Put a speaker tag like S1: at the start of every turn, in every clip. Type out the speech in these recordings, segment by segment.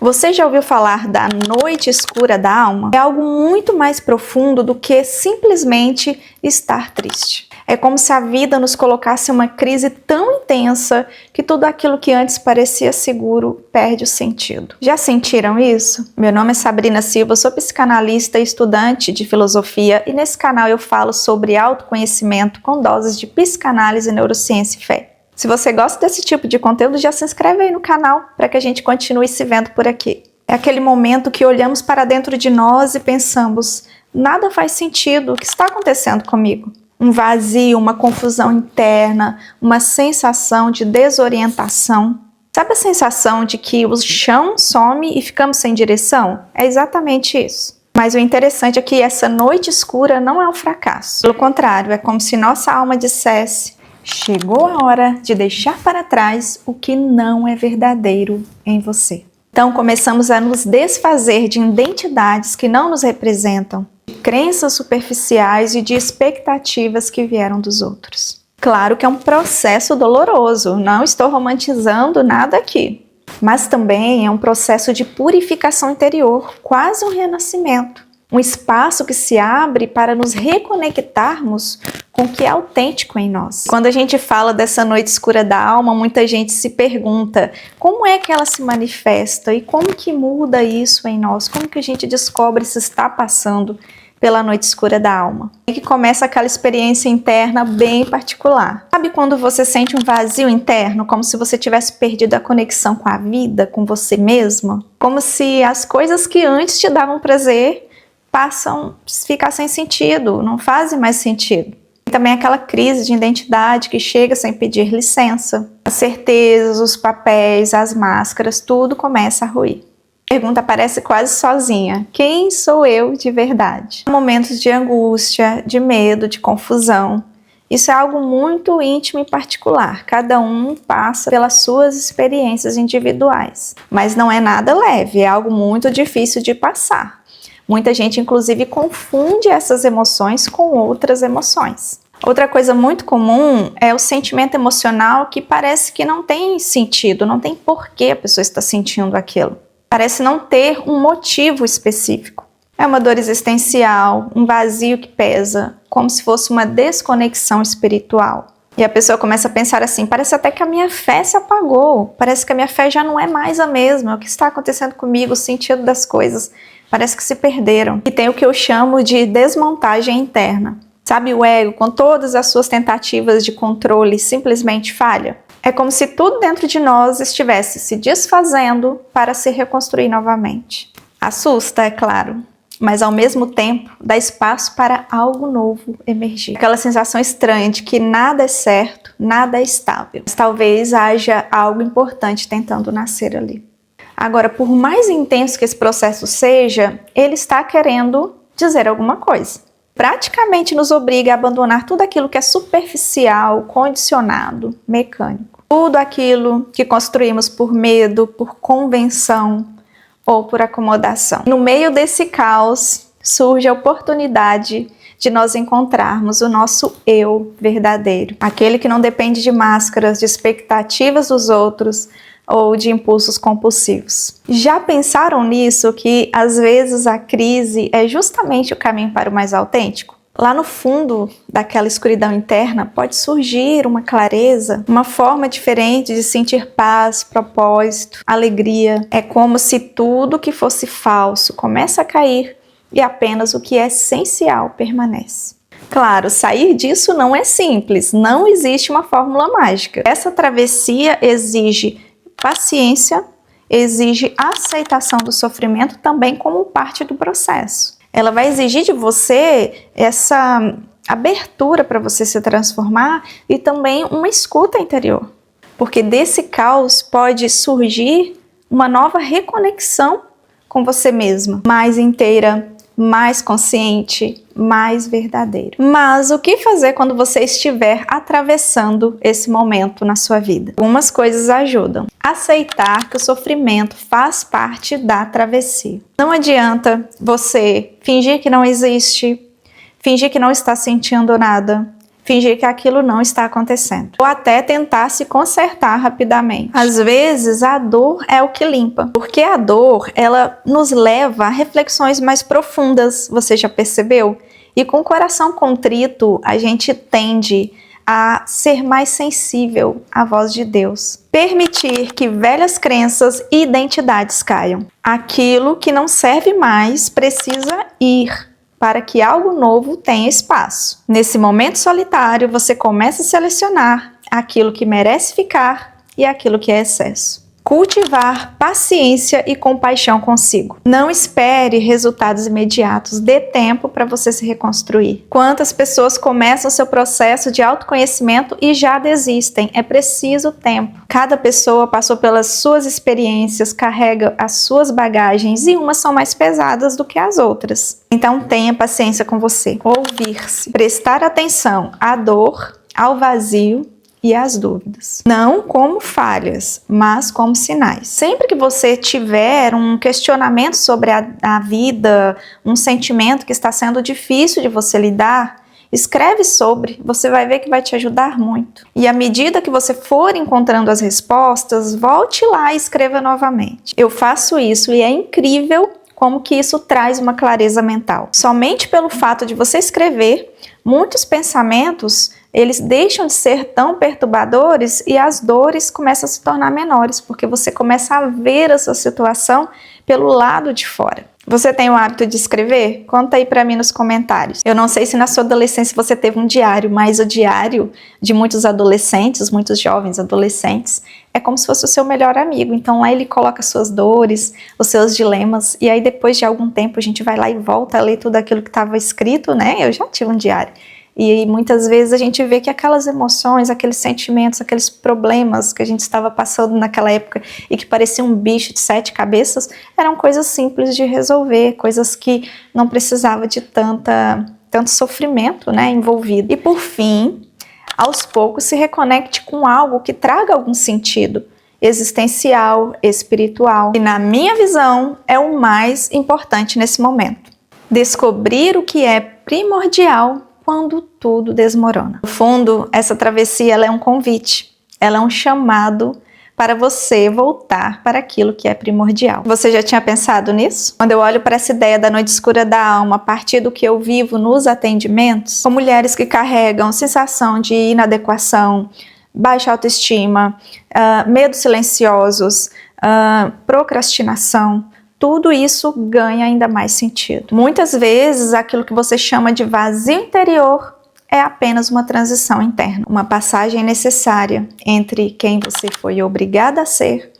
S1: Você já ouviu falar da noite escura da alma? É algo muito mais profundo do que simplesmente estar triste. É como se a vida nos colocasse em uma crise tão intensa que tudo aquilo que antes parecia seguro perde o sentido. Já sentiram isso? Meu nome é Sabrina Silva, sou psicanalista e estudante de filosofia e nesse canal eu falo sobre autoconhecimento com doses de psicanálise, neurociência e fé. Se você gosta desse tipo de conteúdo, já se inscreve aí no canal para que a gente continue se vendo por aqui. É aquele momento que olhamos para dentro de nós e pensamos, nada faz sentido, o que está acontecendo comigo? Um vazio, uma confusão interna, uma sensação de desorientação. Sabe a sensação de que o chão some e ficamos sem direção? É exatamente isso. Mas o interessante é que essa noite escura não é um fracasso. Pelo contrário, é como se nossa alma dissesse: chegou a hora de deixar para trás o que não é verdadeiro em você. Então começamos a nos desfazer de identidades que não nos representam, de crenças superficiais e de expectativas que vieram dos outros. Claro que é um processo doloroso, não estou romantizando nada aqui, mas também é um processo de purificação interior, quase um renascimento. Um espaço que se abre para nos reconectarmos com o que é autêntico em nós. Quando a gente fala dessa noite escura da alma, muita gente se pergunta como é que ela se manifesta e como que muda isso em nós, como que a gente descobre se está passando pela noite escura da alma. E que começa aquela experiência interna bem particular. Sabe quando você sente um vazio interno, como se você tivesse perdido a conexão com a vida, com você mesmo? Como se as coisas que antes te davam prazer passam a ficar sem sentido, não fazem mais sentido. E também aquela crise de identidade que chega sem pedir licença. As certezas, os papéis, as máscaras, tudo começa a ruir. A pergunta aparece quase sozinha: quem sou eu de verdade? Há momentos de angústia, de medo, de confusão. Isso é algo muito íntimo e particular. Cada um passa pelas suas experiências individuais. Mas não é nada leve, é algo muito difícil de passar. Muita gente, inclusive, confunde essas emoções com outras emoções. Outra coisa muito comum é o sentimento emocional que parece que não tem sentido, não tem porquê a pessoa está sentindo aquilo. Parece não ter um motivo específico. É uma dor existencial, um vazio que pesa, como se fosse uma desconexão espiritual. E a pessoa começa a pensar assim: parece até que a minha fé se apagou, parece que a minha fé já não é mais a mesma, o que está acontecendo comigo, o sentido das coisas parece que se perderam. E tem o que eu chamo de desmontagem interna. Sabe o ego, com todas as suas tentativas de controle, simplesmente falha? É como se tudo dentro de nós estivesse se desfazendo para se reconstruir novamente. Assusta, é claro, mas ao mesmo tempo dá espaço para algo novo emergir. Aquela sensação estranha de que nada é certo, nada é estável. Mas talvez haja algo importante tentando nascer ali. Agora, por mais intenso que esse processo seja, ele está querendo dizer alguma coisa. Praticamente nos obriga a abandonar tudo aquilo que é superficial, condicionado, mecânico. Tudo aquilo que construímos por medo, por convenção ou por acomodação. No meio desse caos, surge a oportunidade de nós encontrarmos o nosso eu verdadeiro. Aquele que não depende de máscaras, de expectativas dos outros, ou de impulsos compulsivos. Já pensaram nisso, que às vezes a crise é justamente o caminho para o mais autêntico? Lá no fundo daquela escuridão interna pode surgir uma clareza, uma forma diferente de sentir paz, propósito, alegria. É como se tudo que fosse falso começa a cair e apenas o que é essencial permanece. Claro, sair disso não é simples, não existe uma fórmula mágica. Essa travessia exige paciência, exige aceitação do sofrimento também como parte do processo. Ela vai exigir de você essa abertura para você se transformar e também uma escuta interior. Porque desse caos pode surgir uma nova reconexão com você mesma, mais inteira, mais consciente, mais verdadeiro. Mas o que fazer quando você estiver atravessando esse momento na sua vida? Algumas coisas ajudam. Aceitar que o sofrimento faz parte da travessia. Não adianta você fingir que não existe, fingir que não está sentindo nada, fingir que aquilo não está acontecendo, ou até tentar se consertar rapidamente. Às vezes a dor é o que limpa, porque a dor, ela nos leva a reflexões mais profundas, você já percebeu? E com o coração contrito, a gente tende a ser mais sensível à voz de Deus. Permitir que velhas crenças e identidades caiam. Aquilo que não serve mais precisa ir, para que algo novo tenha espaço. Nesse momento solitário, você começa a selecionar aquilo que merece ficar e aquilo que é excesso. Cultivar paciência e compaixão consigo. Não espere resultados imediatos, dê tempo para você se reconstruir. Quantas pessoas começam seu processo de autoconhecimento e já desistem? É preciso tempo. Cada pessoa passou pelas suas experiências, carrega as suas bagagens e umas são mais pesadas do que as outras. Então tenha paciência com você. Ouvir-se, prestar atenção à dor, ao vazio e as dúvidas. Não como falhas, mas como sinais. Sempre que você tiver um questionamento sobre a vida, um sentimento que está sendo difícil de você lidar, escreve sobre, você vai ver que vai te ajudar muito. E à medida que você for encontrando as respostas, volte lá e escreva novamente. Eu faço isso e é incrível como que isso traz uma clareza mental. Somente pelo fato de você escrever, muitos pensamentos eles deixam de ser tão perturbadores e as dores começam a se tornar menores, porque você começa a ver essa situação pelo lado de fora. Você tem o hábito de escrever? Conta aí pra mim nos comentários. Eu não sei se na sua adolescência você teve um diário, mas o diário de muitos adolescentes, muitos jovens adolescentes, é como se fosse o seu melhor amigo. Então lá ele coloca suas dores, os seus dilemas, e aí depois de algum tempo a gente vai lá e volta a ler tudo aquilo que estava escrito, né? Eu já tive um diário. E muitas vezes a gente vê que aquelas emoções, aqueles sentimentos, aqueles problemas que a gente estava passando naquela época e que parecia um bicho de 7 cabeças, eram coisas simples de resolver, coisas que não precisava de tanto sofrimento, né, envolvido. E por fim, aos poucos se reconecte com algo que traga algum sentido existencial, espiritual. E na minha visão é o mais importante nesse momento. Descobrir o que é primordial quando tudo desmorona. No fundo, essa travessia ela é um convite, ela é um chamado para você voltar para aquilo que é primordial. Você já tinha pensado nisso? Quando eu olho para essa ideia da noite escura da alma, a partir do que eu vivo nos atendimentos, com mulheres que carregam sensação de inadequação, baixa autoestima, medos silenciosos, procrastinação, tudo isso ganha ainda mais sentido. Muitas vezes, aquilo que você chama de vazio interior é apenas uma transição interna, uma passagem necessária entre quem você foi obrigada a ser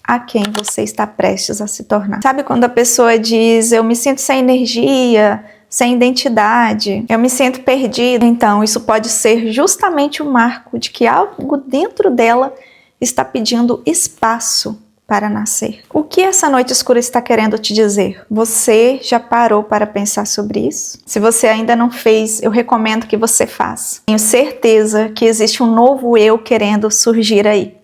S1: a quem você está prestes a se tornar. Sabe quando a pessoa diz, eu me sinto sem energia, sem identidade, eu me sinto perdida? Então, isso pode ser justamente o marco de que algo dentro dela está pedindo espaço para nascer. O que essa noite escura está querendo te dizer? Você já parou para pensar sobre isso? Se você ainda não fez, eu recomendo que você faça. Tenho certeza que existe um novo eu querendo surgir aí.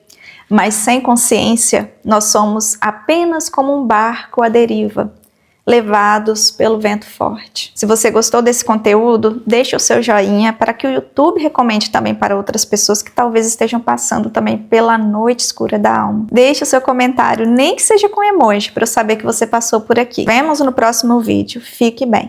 S1: Mas sem consciência, nós somos apenas como um barco à deriva, levados pelo vento forte. Se você gostou desse conteúdo, deixe o seu joinha para que o YouTube recomende também para outras pessoas que talvez estejam passando também pela noite escura da alma. Deixe o seu comentário, nem que seja com emoji, para eu saber que você passou por aqui. Vemos no próximo vídeo. Fique bem!